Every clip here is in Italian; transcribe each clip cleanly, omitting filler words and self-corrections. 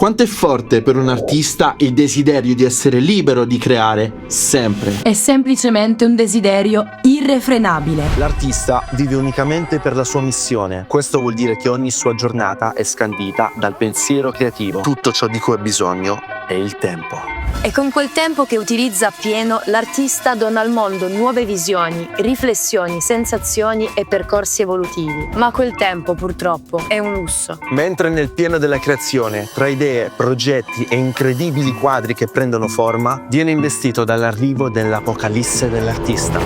Quanto è forte per un artista il desiderio di essere libero di creare, sempre. È semplicemente un desiderio irrefrenabile. L'artista vive unicamente per la sua missione. Questo vuol dire che ogni sua giornata è scandita dal pensiero creativo. Tutto ciò di cui ha bisogno è il tempo. E con quel tempo che utilizza appieno, l'artista dona al mondo nuove visioni, riflessioni, sensazioni e percorsi evolutivi. Ma quel tempo, purtroppo, è un lusso. Mentre nel pieno della creazione, tra idee, progetti e incredibili quadri che prendono forma, viene investito dall'arrivo dell'apocalisse dell'artista.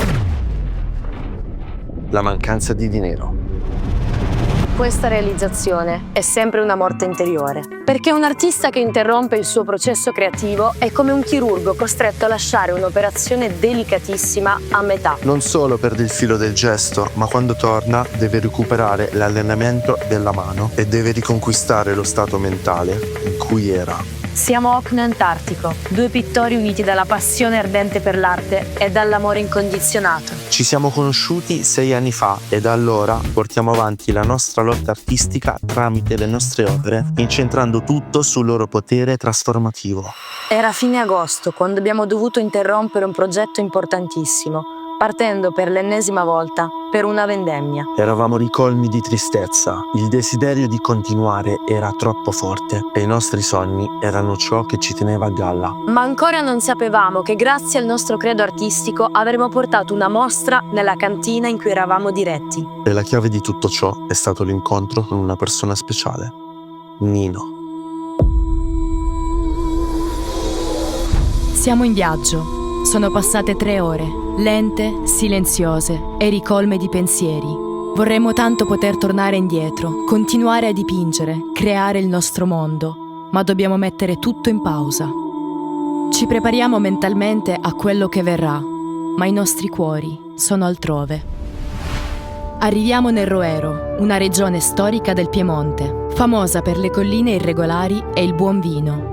La mancanza di dinero. Questa realizzazione è sempre una morte interiore, perché un artista che interrompe il suo processo creativo è come un chirurgo costretto a lasciare un'operazione delicatissima a metà. Non solo perde il filo del gesto, ma quando torna deve recuperare l'allenamento della mano e deve riconquistare lo stato mentale in cui era. Siamo Ocno e Antartico, due pittori uniti dalla passione ardente per l'arte e dall'amore incondizionato. Ci siamo conosciuti 6 anni fa e da allora portiamo avanti la nostra lotta artistica tramite le nostre opere, incentrando tutto sul loro potere trasformativo. Era fine agosto quando abbiamo dovuto interrompere un progetto importantissimo, partendo per l'ennesima volta per una vendemmia. Eravamo ricolmi di tristezza, il desiderio di continuare era troppo forte e i nostri sogni erano ciò che ci teneva a galla. Ma ancora non sapevamo che grazie al nostro credo artistico avremmo portato una mostra nella cantina in cui eravamo diretti. E la chiave di tutto ciò è stato l'incontro con una persona speciale, Nino. Siamo in viaggio. Sono passate 3 ore, lente, silenziose e ricolme di pensieri. Vorremmo tanto poter tornare indietro, continuare a dipingere, creare il nostro mondo, ma dobbiamo mettere tutto in pausa. Ci prepariamo mentalmente a quello che verrà, ma i nostri cuori sono altrove. Arriviamo nel Roero, una regione storica del Piemonte, famosa per le colline irregolari e il buon vino.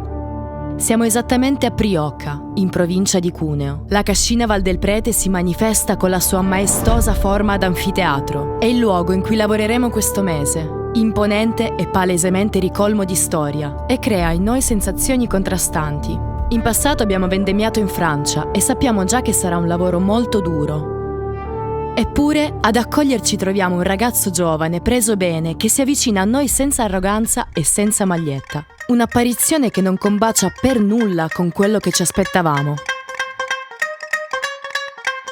Siamo esattamente a Priocca, in provincia di Cuneo. La cascina Val del Prete si manifesta con la sua maestosa forma ad anfiteatro. È il luogo in cui lavoreremo questo mese, imponente e palesemente ricolmo di storia, e crea in noi sensazioni contrastanti. In passato abbiamo vendemmiato in Francia e sappiamo già che sarà un lavoro molto duro. Eppure, ad accoglierci troviamo un ragazzo giovane, preso bene, che si avvicina a noi senza arroganza e senza maglietta. Un'apparizione che non combacia per nulla con quello che ci aspettavamo.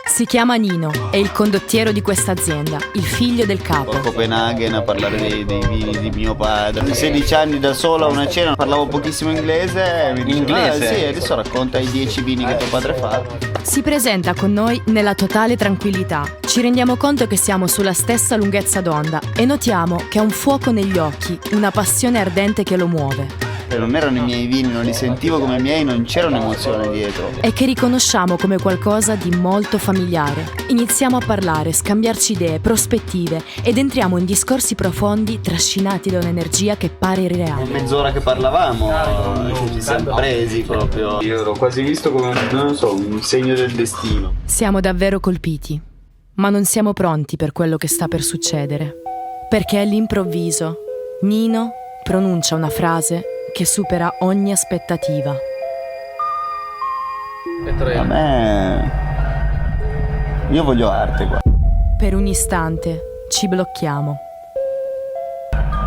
Si chiama Nino, è il condottiero di questa azienda, il figlio del capo. A Copenaghen a parlare dei vini di mio padre. 16 anni da solo a una cena, parlavo pochissimo inglese. Mi diceva, inglese? Sì, adesso racconta i 10 vini che tuo padre fa. Si presenta con noi nella totale tranquillità. Ci rendiamo conto che siamo sulla stessa lunghezza d'onda e notiamo che ha un fuoco negli occhi, una passione ardente che lo muove. Non erano i miei vini, non li sentivo come miei, non c'era un'emozione dietro. E che riconosciamo come qualcosa di molto familiare. Iniziamo a parlare, scambiarci idee, prospettive ed entriamo in discorsi profondi trascinati da un'energia che pare irreale. Mezz'ora che parlavamo, ci siamo presi proprio. Io l'ho quasi visto come, non so, un segno del destino. Siamo davvero colpiti, ma non siamo pronti per quello che sta per succedere. Perché all'improvviso Nino pronuncia una frase che supera ogni aspettativa. A me... Io voglio arte qua. Per un istante ci blocchiamo.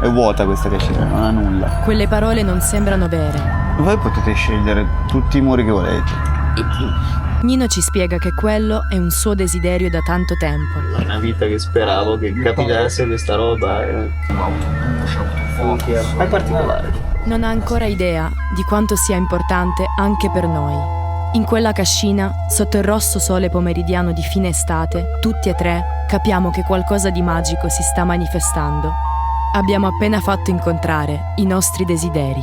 È vuota questa cascina, non ha nulla. Quelle parole non sembrano vere. Voi potete scegliere tutti i muri che volete. Nino ci spiega che quello è un suo desiderio da tanto tempo. È una vita che speravo che capitasse questa roba. È particolare. Non ha ancora idea di quanto sia importante anche per noi. In quella cascina, sotto il rosso sole pomeridiano di fine estate, tutti e 3 capiamo che qualcosa di magico si sta manifestando. Abbiamo appena fatto incontrare i nostri desideri.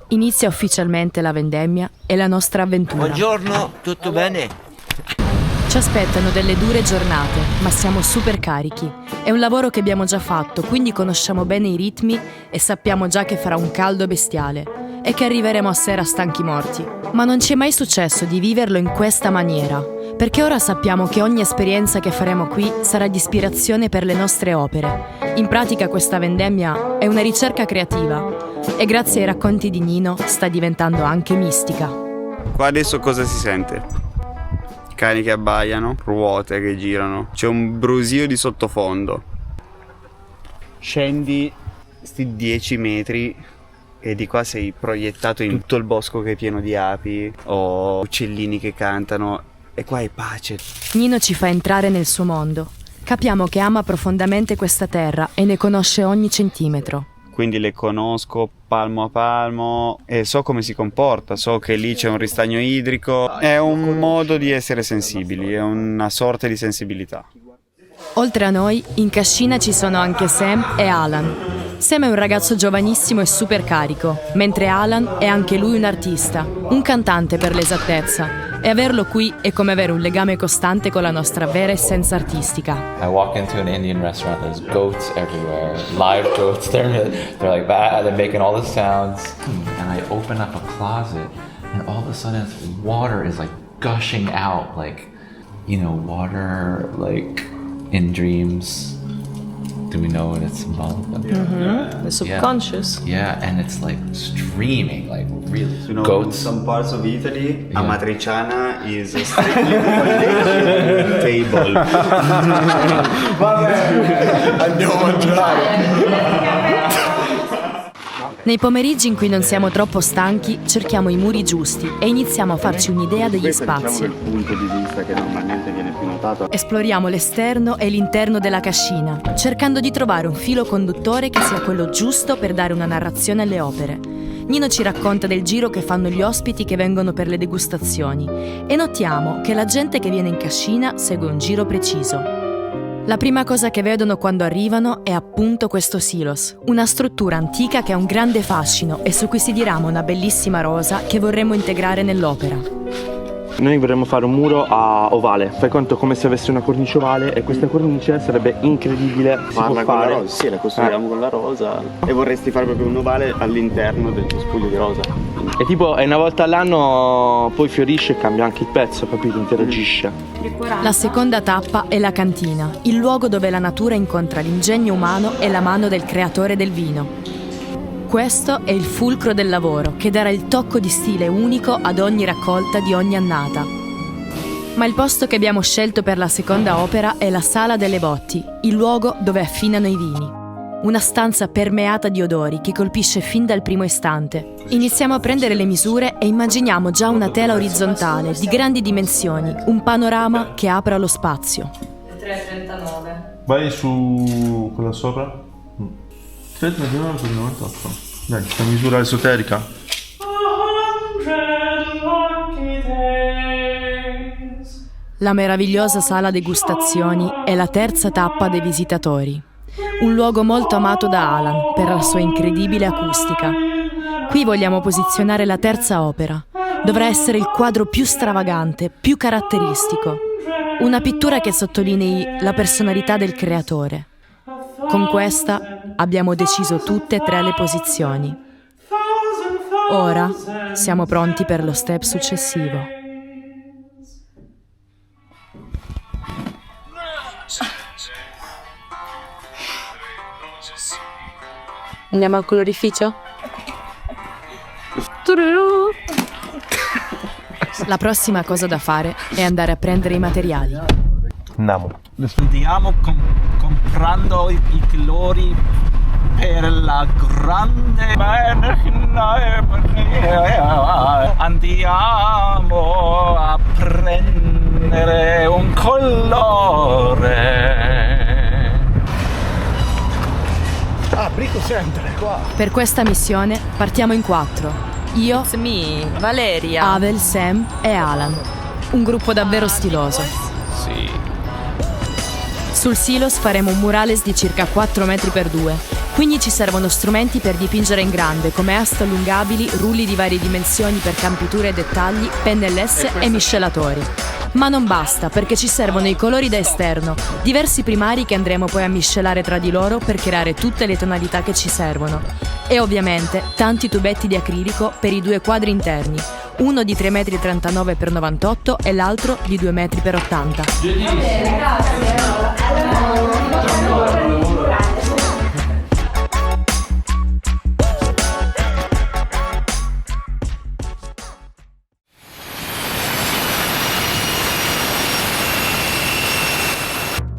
Inizia ufficialmente la vendemmia e la nostra avventura. Buongiorno, tutto bene? Ci aspettano delle dure giornate, ma siamo super carichi. È un lavoro che abbiamo già fatto, quindi conosciamo bene i ritmi e sappiamo già che farà un caldo bestiale. e che arriveremo a sera stanchi morti. Ma non ci è mai successo di viverlo in questa maniera, perché ora sappiamo che ogni esperienza che faremo qui sarà di ispirazione per le nostre opere. In pratica questa vendemmia è una ricerca creativa e grazie ai racconti di Nino sta diventando anche mistica. Qua adesso cosa si sente? Cani che abbaiano, ruote che girano, c'è un brusio di sottofondo. Scendi sti 10 metri e di qua sei proiettato in tutto il bosco che è pieno di api o uccellini che cantano e qua è pace. Nino ci fa entrare nel suo mondo. Capiamo che ama profondamente questa terra e ne conosce ogni centimetro. Quindi le conosco palmo a palmo e so come si comporta, so che lì c'è un ristagno idrico. È un modo di essere sensibili, è una sorta di sensibilità. Oltre a noi, in cascina ci sono anche Sam e Alan. Sam è un ragazzo giovanissimo e super carico, mentre Alan è anche lui un artista, un cantante per l'esattezza. E averlo qui è come avere un legame costante con la nostra vera essenza artistica. I walk into an Indian restaurant, there's goats everywhere, live goats, they're like that, they're making all the sounds. And I open up a closet and all of a sudden water is like gushing out, like, you know, water like in dreams. Do we know what it's symbolic of? The subconscious. Yeah, and it's like streaming, like really. You know, goats. some parts of Italy, Amatriciana is a strictly foundation table. Andiamo a mangiare. Nei pomeriggi in cui non siamo troppo stanchi, cerchiamo i muri giusti e iniziamo a farci un'idea degli spazi. Questo è il punto di vista che normalmente viene più notato. Esploriamo l'esterno e l'interno della cascina, cercando di trovare un filo conduttore che sia quello giusto per dare una narrazione alle opere. Nino ci racconta del giro che fanno gli ospiti che vengono per le degustazioni e notiamo che la gente che viene in cascina segue un giro preciso. La prima cosa che vedono quando arrivano è appunto questo silos, una struttura antica che ha un grande fascino e su cui si dirama una bellissima rosa che vorremmo integrare nell'opera. Noi vorremmo fare un muro a ovale, fai conto come se avesse una cornice ovale e questa cornice sarebbe incredibile. Si può Farla con la rosa, sì, la costruiamo con la rosa e vorresti fare proprio un ovale all'interno del tuo spuglio di rosa. E tipo è una volta all'anno poi fiorisce e cambia anche il pezzo, capito? Interagisce. La seconda tappa è la cantina, il luogo dove la natura incontra l'ingegno umano e la mano del creatore del vino. Questo è il fulcro del lavoro, che darà il tocco di stile unico ad ogni raccolta di ogni annata. Ma il posto che abbiamo scelto per la seconda opera è la Sala delle Botti, il luogo dove affinano i vini. Una stanza permeata di odori che colpisce fin dal primo istante. Iniziamo a prendere le misure e immaginiamo già una tela orizzontale di grandi dimensioni, un panorama che apre allo spazio. 3,39. Vai su quella sopra. 3,39 su 98. Dai, questa misura esoterica. La meravigliosa sala degustazioni è la terza tappa dei visitatori. Un luogo molto amato da Alan per la sua incredibile acustica. Qui vogliamo posizionare la terza opera. Dovrà essere il quadro più stravagante, più caratteristico. Una pittura che sottolinei la personalità del creatore. Con questa abbiamo deciso tutte e tre le posizioni. Ora siamo pronti per lo step successivo. Andiamo al colorificio? La prossima cosa da fare è andare a prendere i materiali. Andiamo. Stiamo comprando i colori per la grande andiamo a prendere un colore. Brico sempre qua. Per questa missione partiamo in 4. Io, It's me, Valeria. Avel, Sam e Alan. Un gruppo davvero stiloso. Sì. Sul silos faremo un murales di circa 4 metri per 2, quindi ci servono strumenti per dipingere in grande, come aste allungabili, rulli di varie dimensioni per campiture e dettagli, penne LS e miscelatori. Ma non basta, perché ci servono i colori da esterno, diversi primari che andremo poi a miscelare tra di loro per creare tutte le tonalità che ci servono. E ovviamente tanti tubetti di acrilico per i 2 quadri interni, uno di 3,39 x 98 e l'altro di 2 x 80.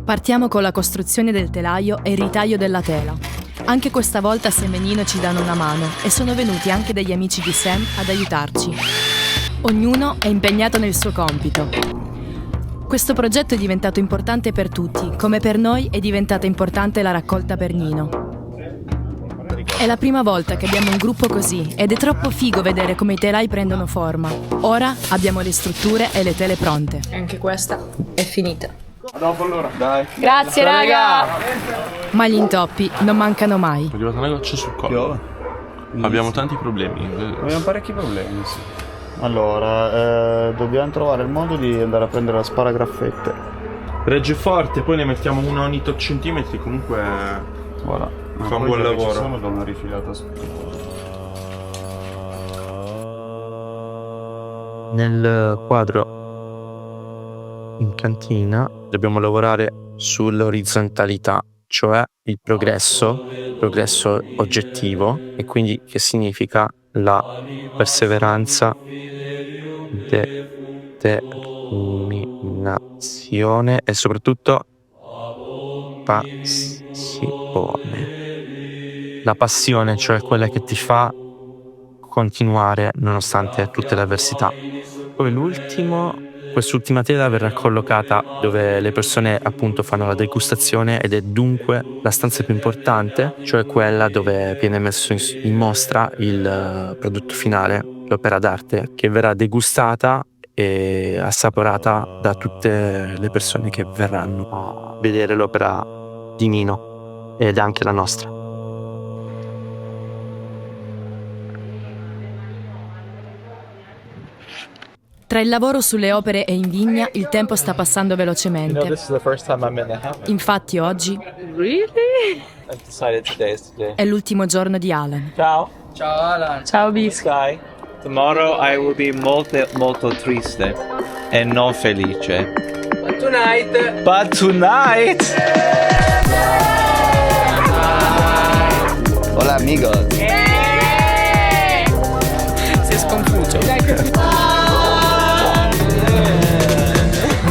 Partiamo con la costruzione del telaio e il ritaglio della tela. Anche questa volta Sam e Nino ci danno una mano e sono venuti anche degli amici di Sam ad aiutarci. Ognuno è impegnato nel suo compito. Questo progetto è diventato importante per tutti, come per noi è diventata importante la raccolta per Nino. È la prima volta che abbiamo un gruppo così ed è troppo figo vedere come i telai prendono forma. Ora abbiamo le strutture e le tele pronte. Anche questa è finita. A dopo allora, dai. Grazie raga! Ma gli intoppi non mancano mai. È arrivata una goccia sul collo. Abbiamo tanti problemi. Abbiamo parecchi problemi, sì. Allora, dobbiamo trovare il modo di andare a prendere la sparagraffette. Regge forte, poi ne mettiamo una ogni 8 centimetri, comunque Ora, fa un buon lavoro. Ci sono da una rifilata su. Nel quadro in cantina dobbiamo lavorare sull'orizzontalità, cioè il progresso oggettivo, e quindi che significa la perseveranza, determinazione e soprattutto passione. La passione, cioè quella che ti fa continuare nonostante tutte le avversità. Poi quest'ultima tela verrà collocata dove le persone appunto fanno la degustazione ed è dunque la stanza più importante, cioè quella dove viene messo in mostra il prodotto finale, l'opera d'arte, che verrà degustata e assaporata da tutte le persone che verranno a vedere l'opera di Nino ed anche la nostra. Tra il lavoro sulle opere e in vigna, il tempo sta passando velocemente. This is the first time I'm in the house. Infatti oggi Really? I've decided today is today. è l'ultimo giorno di Alan. Ciao. Ciao Bis. Sky. Tomorrow I will be molto triste e non felice. But tonight. Hola amigos. Si è sconfuso.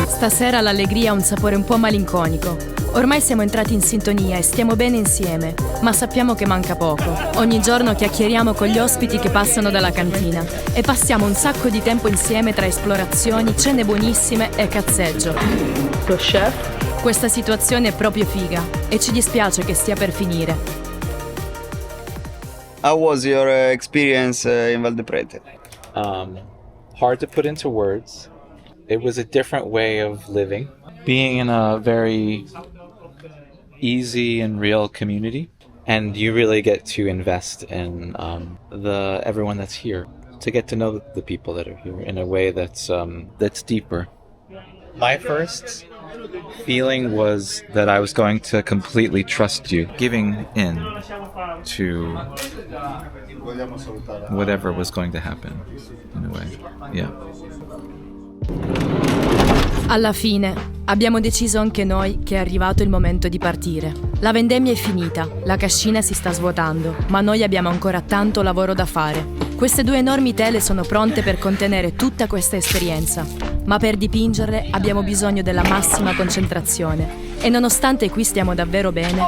Stasera l'allegria ha un sapore un po' malinconico. Ormai siamo entrati in sintonia e stiamo bene insieme, ma sappiamo che manca poco. Ogni giorno chiacchieriamo con gli ospiti che passano dalla cantina e passiamo un sacco di tempo insieme tra esplorazioni, cene buonissime e cazzeggio. Lo chef? Questa situazione è proprio figa e ci dispiace che stia per finire. How was your experience in Val de Prete? Hard to put into words. It was a different way of living. Being in a very easy and real community, and you really get to invest in everyone that's here, to get to know the people that are here in a way that's deeper. My first feeling was that I was going to completely trust you, giving in to whatever was going to happen, in a way. Yeah. Alla fine abbiamo deciso anche noi che è arrivato il momento di partire. La vendemmia è finita, la cascina si sta svuotando, ma noi abbiamo ancora tanto lavoro da fare. Queste 2 enormi tele sono pronte per contenere tutta questa esperienza, ma per dipingerle abbiamo bisogno della massima concentrazione. E nonostante qui stiamo davvero bene,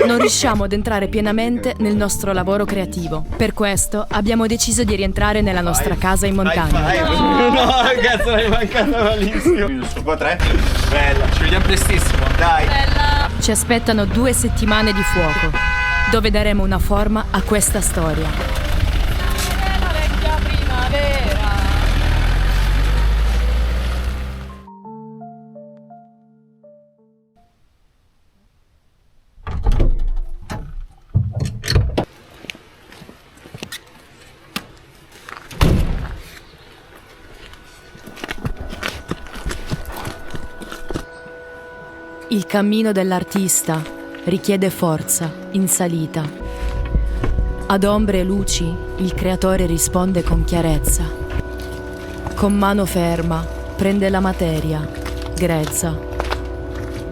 non riusciamo ad entrare pienamente nel nostro lavoro creativo. Per questo abbiamo deciso di rientrare nella nostra casa in montagna. No, cazzo, l'hai mancata malissimo. Un po' 3. Bella. Ci vediamo prestissimo. Dai. Ci aspettano 2 settimane di fuoco, dove daremo una forma a questa storia. Il cammino dell'artista richiede forza in salita. Ad ombre e luci il creatore risponde con chiarezza. Con mano ferma prende la materia, grezza.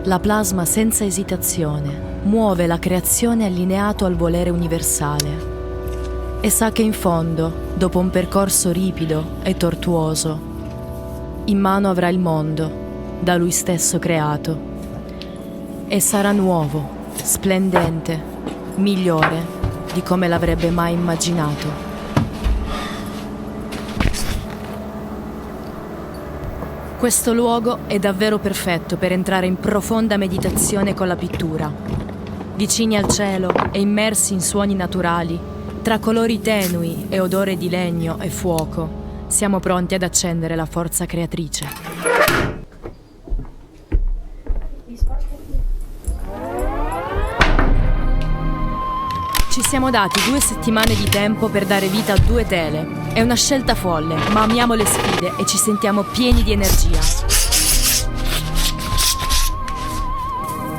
La plasma senza esitazione muove la creazione allineato al volere universale. E sa che in fondo, dopo un percorso ripido e tortuoso, in mano avrà il mondo, da lui stesso creato. E sarà nuovo, splendente, migliore di come l'avrebbe mai immaginato. Questo luogo è davvero perfetto per entrare in profonda meditazione con la pittura. Vicini al cielo e immersi in suoni naturali, tra colori tenui e odore di legno e fuoco, siamo pronti ad accendere la forza creatrice. Ci siamo dati 2 settimane di tempo per dare vita a 2 tele. È una scelta folle, ma amiamo le sfide e ci sentiamo pieni di energia.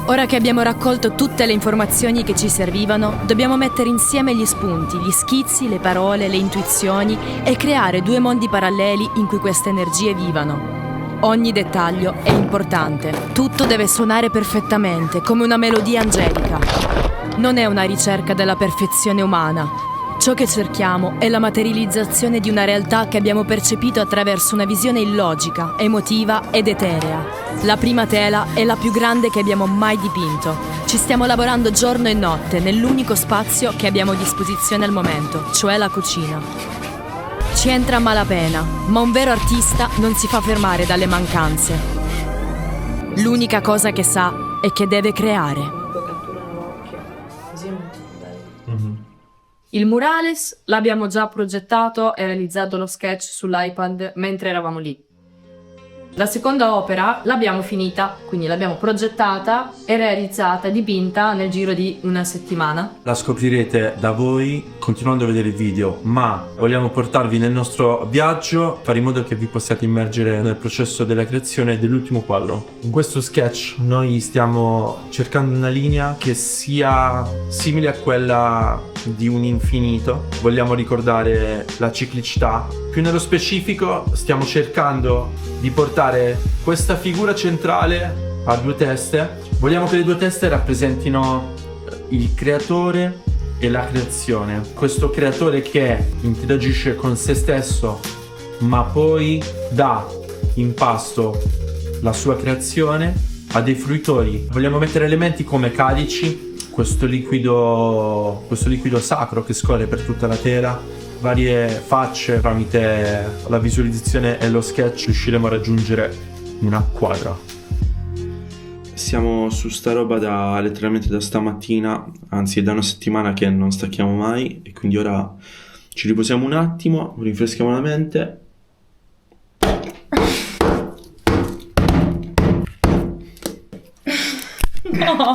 Ora che abbiamo raccolto tutte le informazioni che ci servivano, dobbiamo mettere insieme gli spunti, gli schizzi, le parole, le intuizioni e creare 2 mondi paralleli in cui queste energie vivano. Ogni dettaglio è importante. Tutto deve suonare perfettamente, come una melodia angelica. Non è una ricerca della perfezione umana. Ciò che cerchiamo è la materializzazione di una realtà che abbiamo percepito attraverso una visione illogica, emotiva ed eterea. La prima tela è la più grande che abbiamo mai dipinto. Ci stiamo lavorando giorno e notte nell'unico spazio che abbiamo a disposizione al momento, cioè la cucina. Ci entra a malapena, ma un vero artista non si fa fermare dalle mancanze. L'unica cosa che sa è che deve creare. Il murales l'abbiamo già progettato e realizzato lo sketch sull'iPad mentre eravamo lì. La seconda opera l'abbiamo finita, quindi l'abbiamo progettata e realizzata, dipinta nel giro di una settimana. La scoprirete da voi continuando a vedere il video, ma vogliamo portarvi nel nostro viaggio, fare in modo che vi possiate immergere nel processo della creazione dell'ultimo quadro. In questo sketch noi stiamo cercando una linea che sia simile a quella di un infinito. Vogliamo ricordare la ciclicità. Più nello specifico stiamo cercando di portare questa figura centrale a 2 teste. Vogliamo che le 2 teste rappresentino il creatore e la creazione. Questo creatore che interagisce con se stesso, ma poi dà in pasto la sua creazione a dei fruitori. Vogliamo mettere elementi come calici, questo liquido sacro che scorre per tutta la tela, varie facce. Tramite la visualizzazione e lo sketch riusciremo a raggiungere una quadra. Siamo su sta roba letteralmente da stamattina, anzi è da una settimana che non stacchiamo mai, e quindi ora ci riposiamo un attimo, rinfreschiamo la mente. No,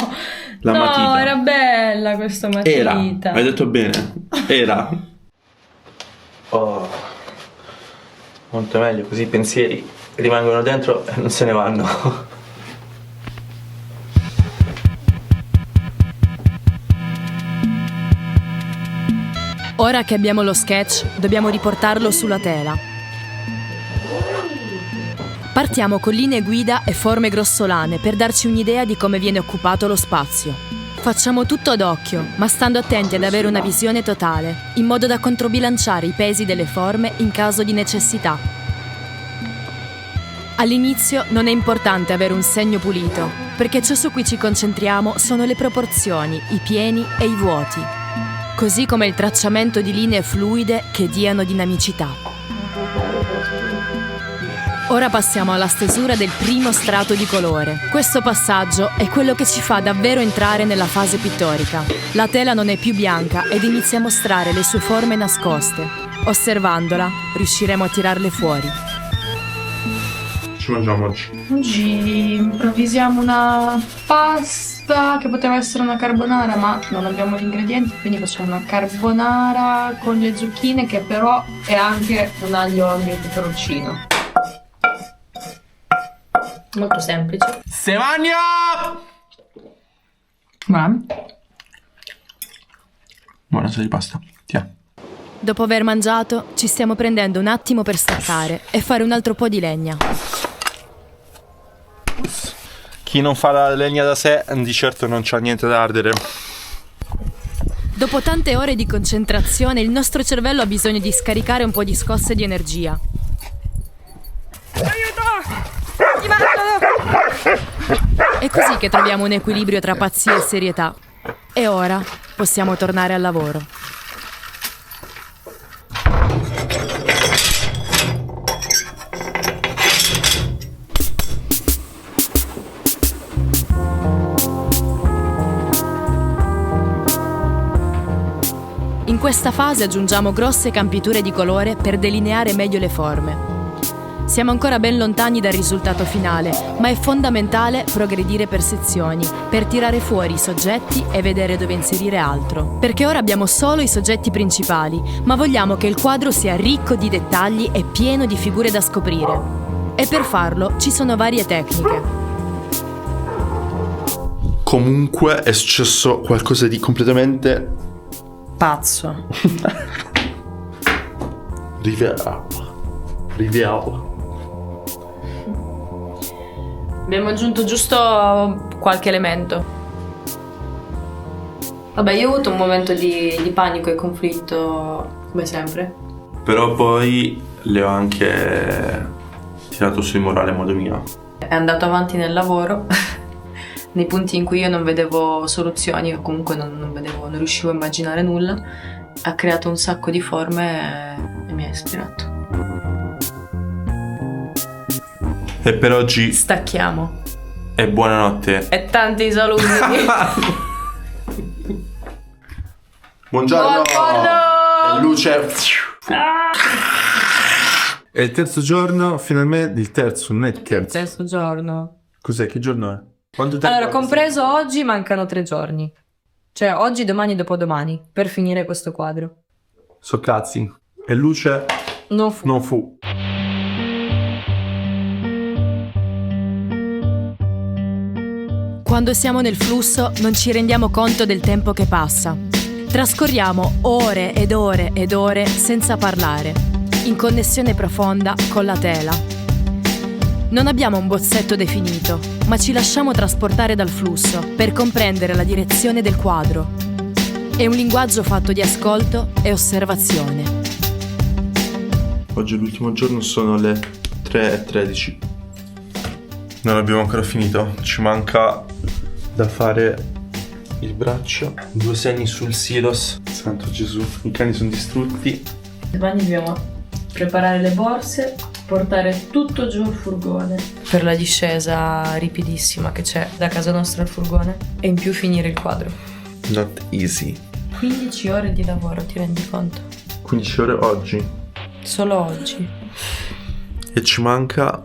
La matita. No, era bella questa matita. Era, hai detto bene, era. Oh, molto meglio, così i pensieri rimangono dentro e non se ne vanno. Ora che abbiamo lo sketch, dobbiamo riportarlo sulla tela. Partiamo con linee guida e forme grossolane per darci un'idea di come viene occupato lo spazio. Facciamo tutto ad occhio, ma stando attenti ad avere una visione totale, in modo da controbilanciare i pesi delle forme in caso di necessità. All'inizio non è importante avere un segno pulito, perché ciò su cui ci concentriamo sono le proporzioni, i pieni e i vuoti, così come il tracciamento di linee fluide che diano dinamicità. Ora passiamo alla stesura del primo strato di colore. Questo passaggio è quello che ci fa davvero entrare nella fase pittorica. La tela non è più bianca ed inizia a mostrare le sue forme nascoste. Osservandola, riusciremo a tirarle fuori. Ci mangiamo oggi? Oggi improvvisiamo una pasta che poteva essere una carbonara, ma non abbiamo gli ingredienti, quindi facciamo una carbonara con le zucchine, che però è anche un aglio, olio e peperoncino. Molto semplice. Se magna! Buona sa di pasta. Tiè. Dopo aver mangiato, ci stiamo prendendo un attimo per staccare e fare un altro po' di legna. Chi non fa la legna da sé di certo non c'ha niente da ardere. Dopo tante ore di concentrazione, il nostro cervello ha bisogno di scaricare un po' di scosse di energia. È così che troviamo un equilibrio tra pazzia e serietà. E ora possiamo tornare al lavoro. In questa fase aggiungiamo grosse campiture di colore per delineare meglio le forme. Siamo ancora ben lontani dal risultato finale, ma è fondamentale progredire per sezioni, per tirare fuori i soggetti e vedere dove inserire altro. Perché ora abbiamo solo i soggetti principali, ma vogliamo che il quadro sia ricco di dettagli e pieno di figure da scoprire. E per farlo ci sono varie tecniche. Comunque è successo qualcosa di completamente Pazzo. Rivela. Abbiamo aggiunto giusto qualche elemento. Vabbè, io ho avuto un momento di panico e conflitto, come sempre. Però poi le ho anche tirato sul morale a modo mio. È andato avanti nel lavoro, nei punti in cui io non vedevo soluzioni o comunque non riuscivo a immaginare nulla. Ha creato un sacco di forme e mi ha ispirato. E per oggi Stacchiamo. è buonanotte. E tanti saluti. Buongiorno. Buongiorno. E luce. È il terzo giorno, finalmente il terzo, non è il terzo. Terzo giorno. Cos'è? Che giorno è? Quanto tempo? Allora, compreso oggi, mancano 3 giorni. Cioè, oggi, domani, dopodomani, per finire questo quadro. So cazzi. E luce Non fu. non fu. Quando siamo nel flusso non ci rendiamo conto del tempo che passa. Trascorriamo ore ed ore ed ore senza parlare, in connessione profonda con la tela. Non abbiamo un bozzetto definito, ma ci lasciamo trasportare dal flusso per comprendere la direzione del quadro. È un linguaggio fatto di ascolto e osservazione. Oggi è l'ultimo giorno, sono le 3:13. Non abbiamo ancora finito, ci manca da fare il braccio, 2 segni sul silos. Santo Gesù, i cani sono distrutti. Domani dobbiamo preparare le borse, portare tutto giù al furgone. Per la discesa ripidissima che c'è da casa nostra al furgone. E in più finire il quadro. Not easy. 15 ore di lavoro, ti rendi conto? 15 ore oggi. Solo oggi. E ci manca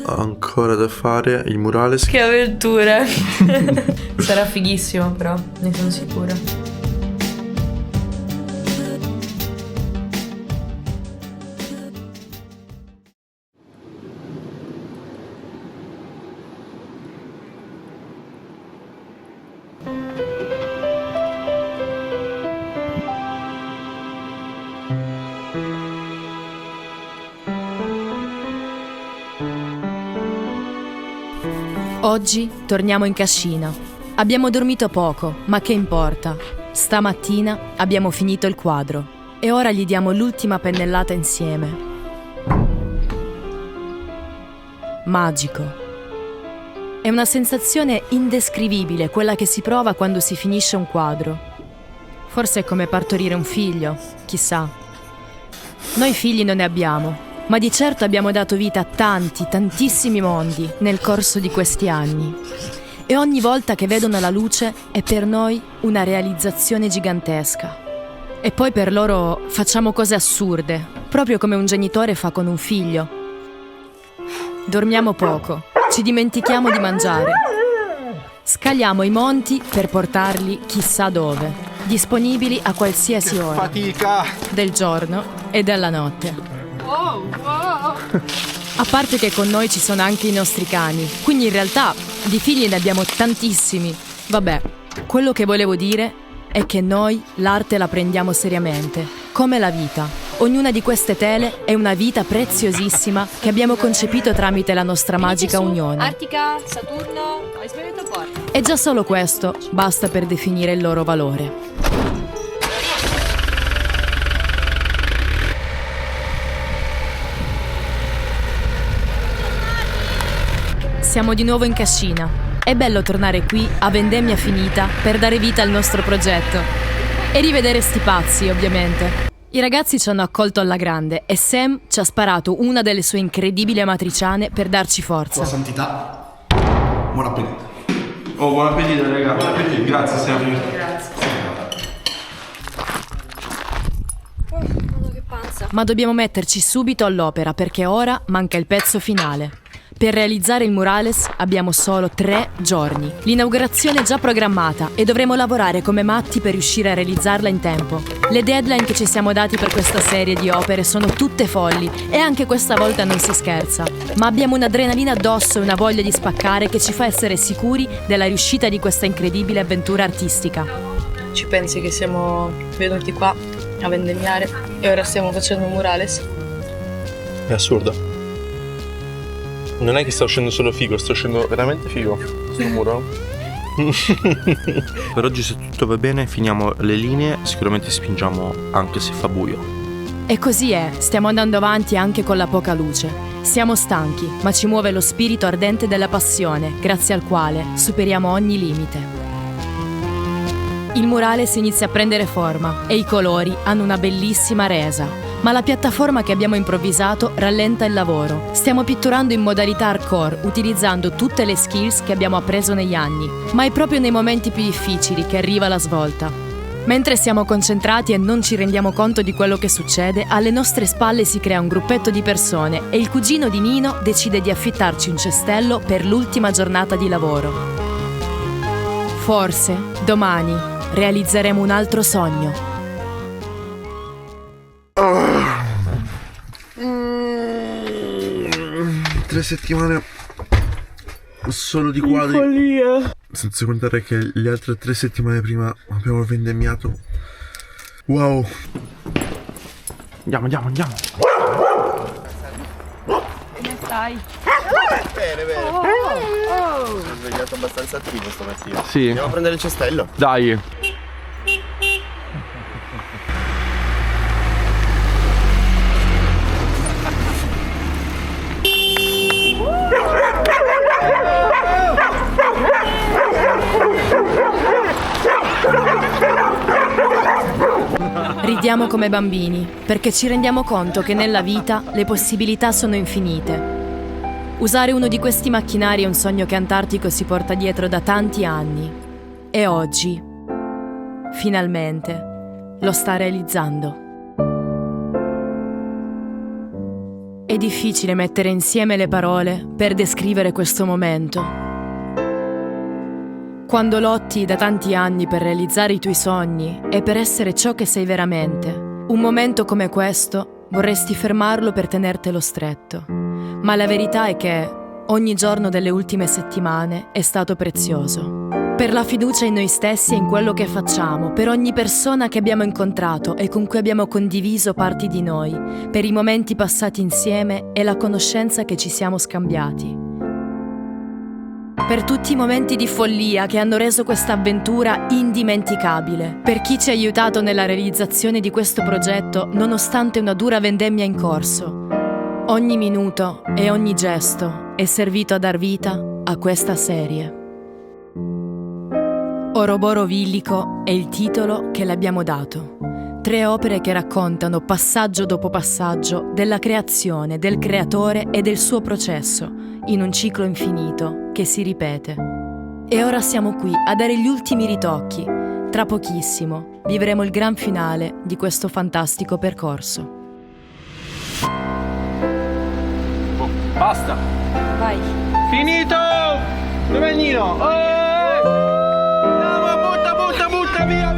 ancora da fare il murale. Che avventura! Sarà fighissimo però, ne sono sicura. Oggi torniamo in cascina. Abbiamo dormito poco, ma che importa? Stamattina abbiamo finito il quadro e ora gli diamo l'ultima pennellata insieme. Magico. È una sensazione indescrivibile quella che si prova quando si finisce un quadro. Forse è come partorire un figlio, chissà. Noi figli non ne abbiamo, ma di certo abbiamo dato vita a tantissimi mondi nel corso di questi anni. E ogni volta che vedono la luce è per noi una realizzazione gigantesca. E poi per loro facciamo cose assurde, proprio come un genitore fa con un figlio. Dormiamo poco, ci dimentichiamo di mangiare. Scaliamo i monti per portarli chissà dove, disponibili a qualsiasi ora. Fatica! Del giorno e della notte. A parte che con noi ci sono anche i nostri cani, quindi in realtà di figli ne abbiamo tantissimi. Vabbè, Quello che volevo dire è che noi l'arte la prendiamo seriamente, come la vita. Ognuna di queste tele è una vita preziosissima che abbiamo concepito tramite la nostra magica unione. Artica, Saturno, hai sbagliato porta. E già solo questo basta per definire il loro valore. Siamo di nuovo in cascina. È bello tornare qui a vendemmia finita per dare vita al nostro progetto. E rivedere sti pazzi, ovviamente. I ragazzi ci hanno accolto alla grande e Sam ci ha sparato una delle sue incredibili amatriciane per darci forza. Sua santità, buon appetito. Oh, buon appetito, raga. Buon appetito. Grazie, Sam. Ma dobbiamo metterci subito all'opera perché ora manca il pezzo finale. Per realizzare il murales abbiamo solo 3 giorni. L'inaugurazione è già programmata e dovremo lavorare come matti per riuscire a realizzarla in tempo. Le deadline che ci siamo dati per questa serie di opere sono tutte folli e anche questa volta non si scherza. Ma abbiamo un'adrenalina addosso e una voglia di spaccare che ci fa essere sicuri della riuscita di questa incredibile avventura artistica. Ci pensi che siamo venuti qua a vendemmiare e ora stiamo facendo un murales? È assurdo. Non è che sta uscendo solo figo, sta uscendo veramente figo sul muro. Per oggi, se tutto va bene, finiamo le linee, sicuramente spingiamo anche se fa buio. E così è, stiamo andando avanti anche con la poca luce. Siamo stanchi, ma ci muove lo spirito ardente della passione, grazie al quale superiamo ogni limite. Il murales inizia a prendere forma e i colori hanno una bellissima resa. Ma la piattaforma che abbiamo improvvisato rallenta il lavoro. Stiamo pitturando in modalità hardcore, utilizzando tutte le skills che abbiamo appreso negli anni. Ma è proprio nei momenti più difficili che arriva la svolta. Mentre siamo concentrati e non ci rendiamo conto di quello che succede, alle nostre spalle si crea un gruppetto di persone e il cugino di Nino decide di affittarci un cestello per l'ultima giornata di lavoro. Forse, domani, realizzeremo un altro sogno. 3 settimane solo di quadri. Follia. Senza contare che le altre 3 settimane prima abbiamo vendemmiato. Wow. Andiamo. Come stai? Bene. Sono svegliato abbastanza attivo stamattina. Sì. Andiamo a prendere il cestello. Dai. Ridiamo come bambini, perché ci rendiamo conto che nella vita le possibilità sono infinite. Usare uno di questi macchinari è un sogno che Antartico si porta dietro da tanti anni. E oggi, finalmente, lo sta realizzando. È difficile mettere insieme le parole per descrivere questo momento. Quando lotti da tanti anni per realizzare i tuoi sogni e per essere ciò che sei veramente, un momento come questo vorresti fermarlo per tenertelo stretto. Ma la verità è che ogni giorno delle ultime settimane è stato prezioso. Per la fiducia in noi stessi e in quello che facciamo, per ogni persona che abbiamo incontrato e con cui abbiamo condiviso parti di noi, per i momenti passati insieme e la conoscenza che ci siamo scambiati. Per tutti i momenti di follia che hanno reso questa avventura indimenticabile. Per chi ci ha aiutato nella realizzazione di questo progetto, nonostante una dura vendemmia in corso. Ogni minuto e ogni gesto è servito a dar vita a questa serie. Oroboro Villico è il titolo che le abbiamo dato. 3 opere che raccontano passaggio dopo passaggio della creazione, del creatore e del suo processo, in un ciclo infinito che si ripete. E ora siamo qui a dare gli ultimi ritocchi. Tra pochissimo vivremo il gran finale di questo fantastico percorso. Basta. Vai. Finito! Dov'è Nino? Butta, via!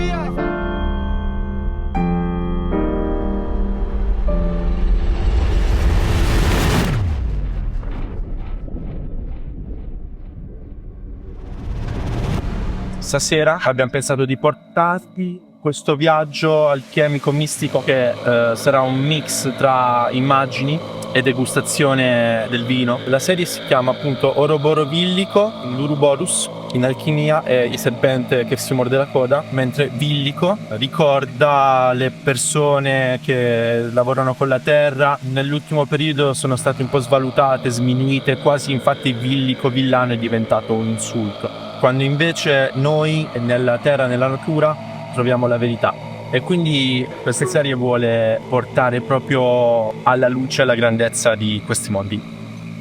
stasera abbiamo pensato di portarvi questo viaggio alchemico mistico che sarà un mix tra immagini e degustazione del vino. La serie si chiama appunto Oroboro Villico, l'Uruborus in alchimia è il serpente che si morde la coda, mentre Villico ricorda le persone che lavorano con la terra. Nell'ultimo periodo sono state un po' svalutate, sminuite, quasi infatti Villico villano è diventato un insulto, quando invece noi nella terra, nella natura, troviamo la verità. E quindi questa serie vuole portare proprio alla luce la grandezza di questi mondi.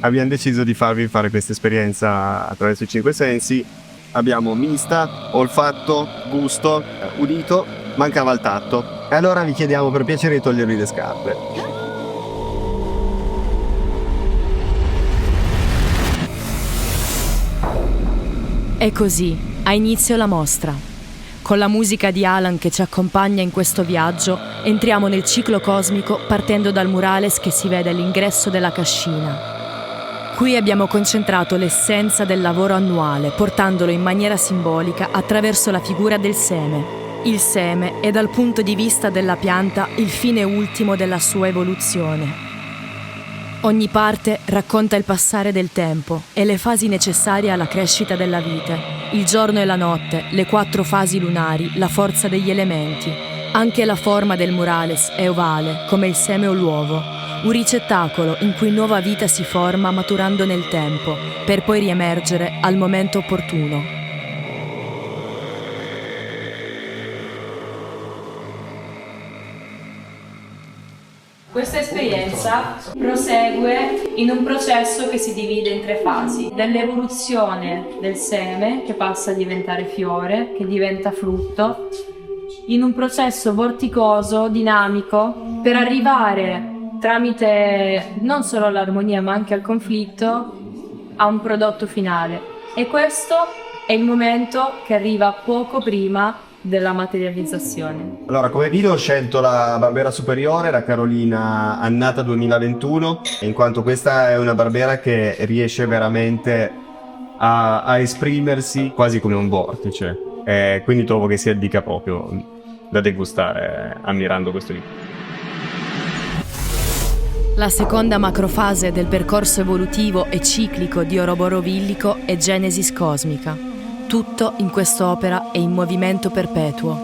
Abbiamo deciso di farvi fare questa esperienza attraverso i 5 sensi. Abbiamo vista, olfatto, gusto, udito, mancava il tatto. E allora vi chiediamo per piacere di togliervi le scarpe. E così ha inizio la mostra. Con la musica di Alan che ci accompagna in questo viaggio, entriamo nel ciclo cosmico partendo dal murales che si vede all'ingresso della cascina. Qui abbiamo concentrato l'essenza del lavoro annuale, portandolo in maniera simbolica attraverso la figura del seme. Il seme è dal punto di vista della pianta il fine ultimo della sua evoluzione. Ogni parte racconta il passare del tempo e le fasi necessarie alla crescita della vite. Il giorno e la notte, le 4 fasi lunari, la forza degli elementi. Anche la forma del murales è ovale, come il seme o l'uovo. Un ricettacolo in cui nuova vita si forma maturando nel tempo, per poi riemergere al momento opportuno. Questa esperienza prosegue in un processo che si divide in 3 fasi. Dall'evoluzione del seme, che passa a diventare fiore, che diventa frutto, in un processo vorticoso, dinamico, per arrivare tramite non solo l'armonia ma anche al conflitto a un prodotto finale. E questo è il momento che arriva poco prima della materializzazione. Allora, come vino ho scelto la Barbera Superiore, la Carolina Annata 2021, in quanto questa è una Barbera che riesce veramente a esprimersi quasi come un vortice, quindi trovo che si addica proprio da degustare ammirando questo vino. La seconda macrofase del percorso evolutivo e ciclico di Oroboro Villico è Genesis Cosmica. Tutto in quest'opera è in movimento perpetuo.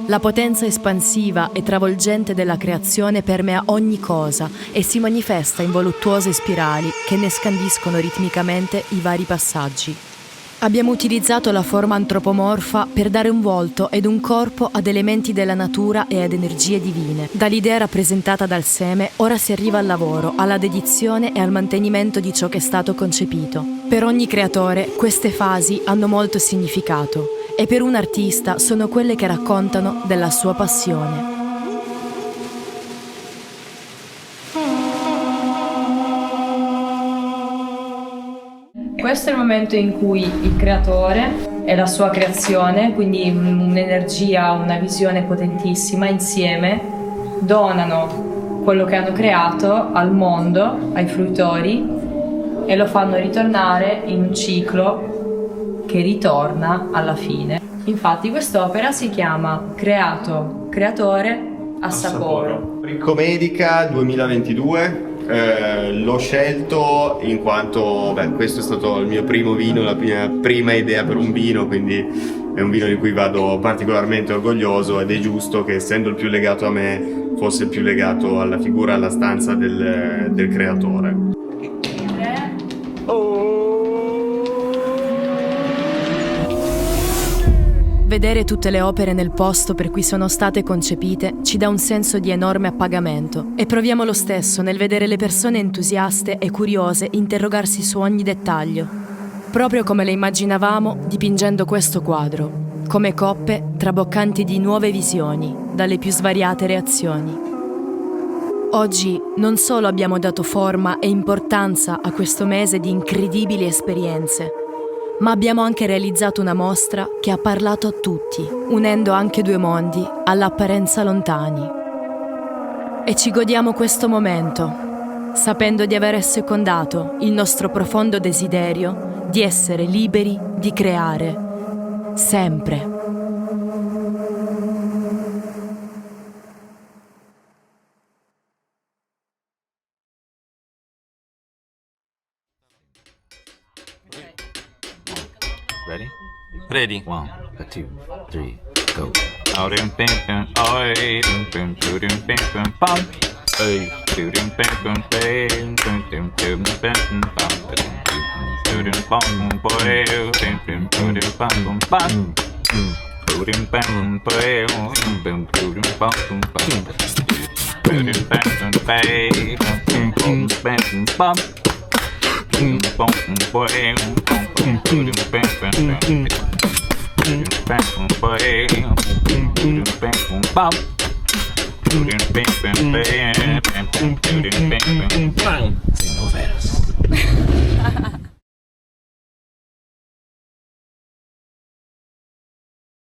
La potenza espansiva e travolgente della creazione permea ogni cosa e si manifesta in voluttuose spirali che ne scandiscono ritmicamente i vari passaggi. Abbiamo utilizzato la forma antropomorfa per dare un volto ed un corpo ad elementi della natura e ad energie divine. Dall'idea rappresentata dal seme, ora si arriva al lavoro, alla dedizione e al mantenimento di ciò che è stato concepito. Per ogni creatore, queste fasi hanno molto significato e per un artista sono quelle che raccontano della sua passione. Questo è il momento in cui il creatore e la sua creazione, quindi un'energia, una visione potentissima, insieme donano quello che hanno creato al mondo, ai fruitori, e lo fanno ritornare in un ciclo che ritorna alla fine. Infatti quest'opera si chiama Creato, Creatore, Assaporo. Ricomedica 2022. L'ho scelto in quanto questo è stato il mio primo vino, la mia prima idea per un vino, quindi è un vino di cui vado particolarmente orgoglioso ed è giusto che, essendo il più legato a me, fosse il più legato alla figura, alla stanza del creatore. Vedere tutte le opere nel posto per cui sono state concepite ci dà un senso di enorme appagamento e proviamo lo stesso nel vedere le persone entusiaste e curiose interrogarsi su ogni dettaglio, proprio come le immaginavamo dipingendo questo quadro, come coppe traboccanti di nuove visioni dalle più svariate reazioni. Oggi non solo abbiamo dato forma e importanza a questo mese di incredibili esperienze, ma abbiamo anche realizzato una mostra che ha parlato a tutti, unendo anche 2 mondi all'apparenza lontani. E ci godiamo questo momento, sapendo di aver assecondato il nostro profondo desiderio di essere liberi di creare sempre. Ready? Ready. 1, 2, 3, go. Primavera.